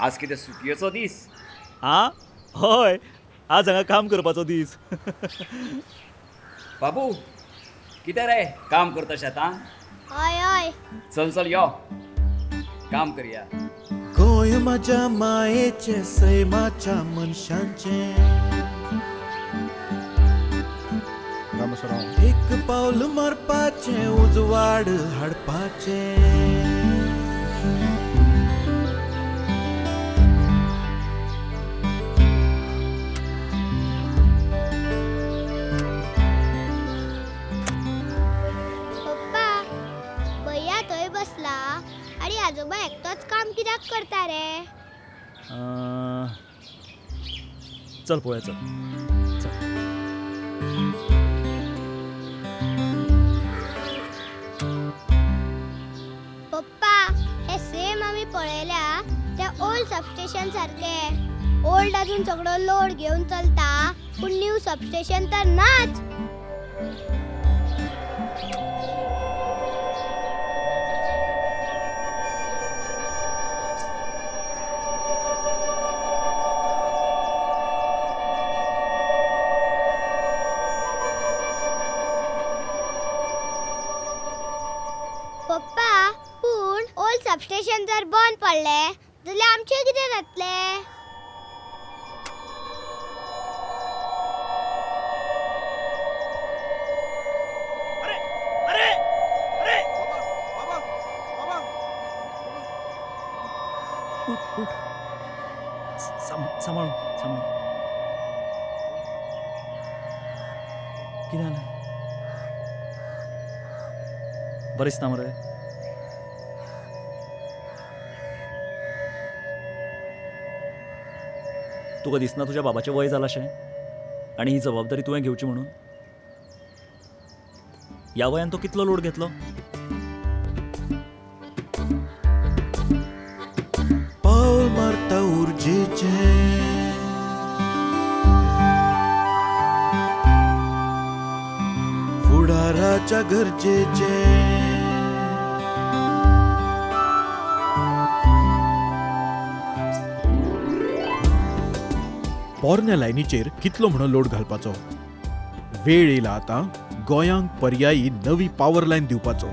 आज कितें सुटयेचो दीस? आ हय, आज हांगा काम करपाचो दीस. बाबू कितें रे काम करता शेतां? हय हय. चल चल यो काम करया. गोंय माझ्या मायेचे सैमाच्या मनशांचे एक पाऊल मारपाचे उजवाड हाडपाचे पप्पा भैया थंय बसला आणि आजोबा एकटोच काम कित्याक करता रे? चल पळोवया चल. पप्पा हे सेम आम्ही पळयल्या त्या ओल्ड सबस्टेशन सारखे. ओल्ड अजून सगळो लोड घेऊन चलता पण न्यू सबस्टेशन तर नाच. पप्पा पूण ओल्ड सबस्टेशन जर बंद पडले जाल्यार आमचे कितें जातले? उठ उठ. सांभाळून सांभाळून. कितें जालें? बरें दिसना मरे? तुका दिसना तुज्या बाबाचें वय जालां अशें आनी ही जबाबदारी तुवें घेवची म्हणून? ह्या वयान तो कितलो लोड घेतलो? पाऊल मारता उर्जेचे फुडाराच्या गरजेचे पोरण्या लायनीचेर कितलो म्हणून लोड घालपाचो. वेळ येयला आतां गोंयांक पर्यायी नवी पावर लायन दिवपाचो.